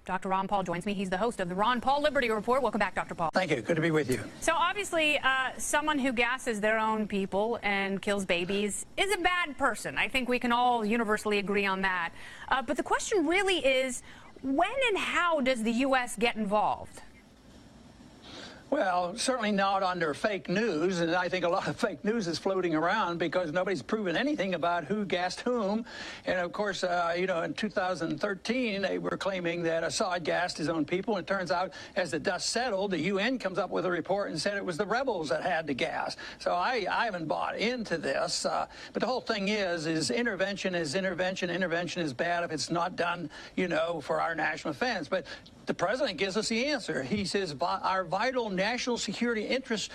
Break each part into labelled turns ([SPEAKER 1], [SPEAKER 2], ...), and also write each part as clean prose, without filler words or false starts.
[SPEAKER 1] Dr. Ron Paul joins me. He's the host of the Ron Paul Liberty Report. Welcome back, Dr. Paul.
[SPEAKER 2] Thank you. Good to be with you.
[SPEAKER 1] So obviously, someone who gasses their own people and kills babies is a bad person. I think we can all universally agree on that. But the question really is, when and how does the U.S. get involved?
[SPEAKER 2] Well, certainly not under fake news, and I think a lot of fake news is floating around because nobody's proven anything about who gassed whom. And of course, in 2013, they were claiming that Assad gassed his own people, and it turns out, as the dust settled, the UN comes up with a report and said it was the rebels that had the gas. So I haven't bought into this. But the whole thing is intervention is intervention. Intervention is bad if it's not done, for our national defense. But the president gives us the answer. He says our vital national security interests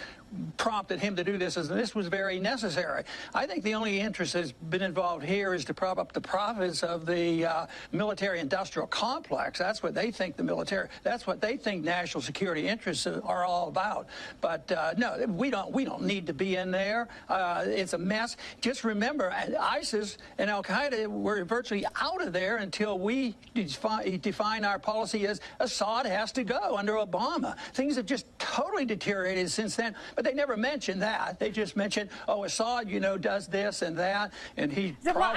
[SPEAKER 2] prompted him to do this, and this was very necessary. I think the only interest that's been involved here is to prop up the profits of the military-industrial complex. That's what they think that's what they think national security interests are all about. But no, we don't need to be in there. It's a mess. Just remember, ISIS and Al-Qaeda were virtually out of there until we define our policy as Assad has to go under Obama. Things have just totally deteriorated since then. But they never mentioned that. They just mentioned, oh, Assad, does this and that, and he's far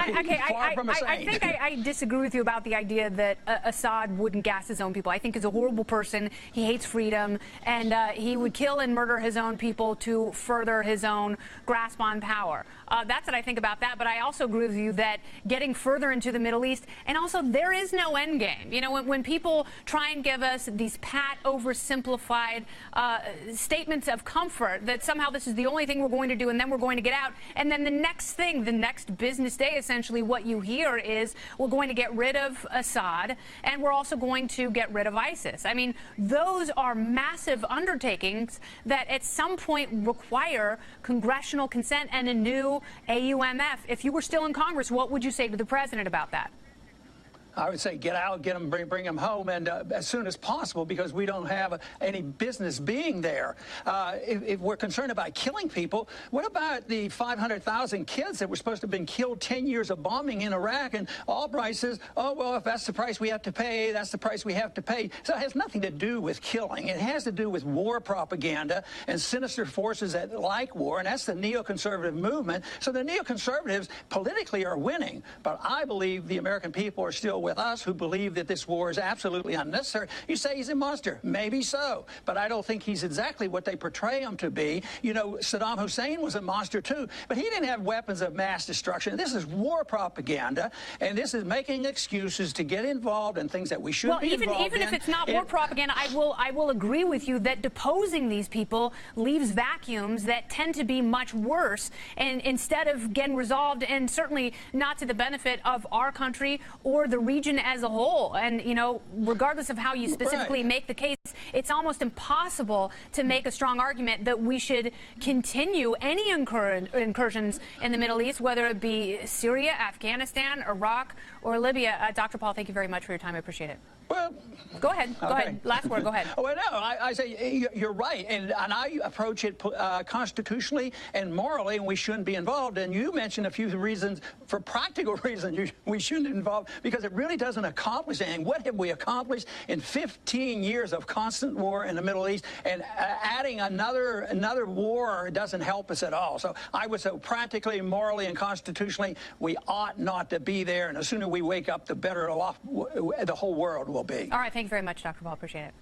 [SPEAKER 2] from a saint.
[SPEAKER 1] I think I disagree with you about the idea that Assad wouldn't gas his own people. I think he's a horrible person. He hates freedom, and he would kill and murder his own people to further his own grasp on power. That's what I think about that. But I also agree with you that getting further into the Middle East, and also there is no end game. When people try and give us these pat, oversimplified statements of comfort, that somehow this is the only thing we're going to do and then we're going to get out. And then the next thing, the next business day, essentially what you hear is we're going to get rid of Assad and we're also going to get rid of ISIS. I mean, those are massive undertakings that at some point require congressional consent and a new AUMF. If you were still in Congress, what would you say to the president about that?
[SPEAKER 2] I would say get out, get them, bring them home, and as soon as possible, because we don't have any business being there. If we're concerned about killing people, what about the 500,000 kids that were supposed to have been killed 10 years of bombing in Iraq? And Albright says, oh, well, if that's the price we have to pay, that's the price we have to pay. So it has nothing to do with killing. It has to do with war propaganda and sinister forces that like war, and that's the neoconservative movement. So the neoconservatives politically are winning, but I believe the American people are still with us who believe that this war is absolutely unnecessary. You say he's a monster. Maybe so. But I don't think he's exactly what they portray him to be. Saddam Hussein was a monster too, but he didn't have weapons of mass destruction. This is war propaganda, and this is making excuses to get involved in things that we shouldn't be involved in.
[SPEAKER 1] Even if it's not war propaganda, I will agree with you that deposing these people leaves vacuums that tend to be much worse, and instead of getting resolved, and certainly not to the benefit of our country or the region as a whole. And, regardless of how you specifically make the case, it's almost impossible to make a strong argument that we should continue any incursions in the Middle East, whether it be Syria, Afghanistan, Iraq, or Libya. Dr. Paul, thank you very much for your time. I appreciate it.
[SPEAKER 2] Well,
[SPEAKER 1] go ahead. Go ahead. Last word. Go ahead.
[SPEAKER 2] Well, no, I say you're right, and I approach it constitutionally and morally, and we shouldn't be involved. And you mentioned a few reasons, for practical reasons, we shouldn't be involved, because it really doesn't accomplish anything. What have we accomplished in 15 years of constant war in the Middle East? And adding another war doesn't help us at all. So I would say practically, morally, and constitutionally, we ought not to be there. And the sooner we wake up, the better off the whole world will be.
[SPEAKER 1] All right. Thank you very much, Dr. Paul. Appreciate it.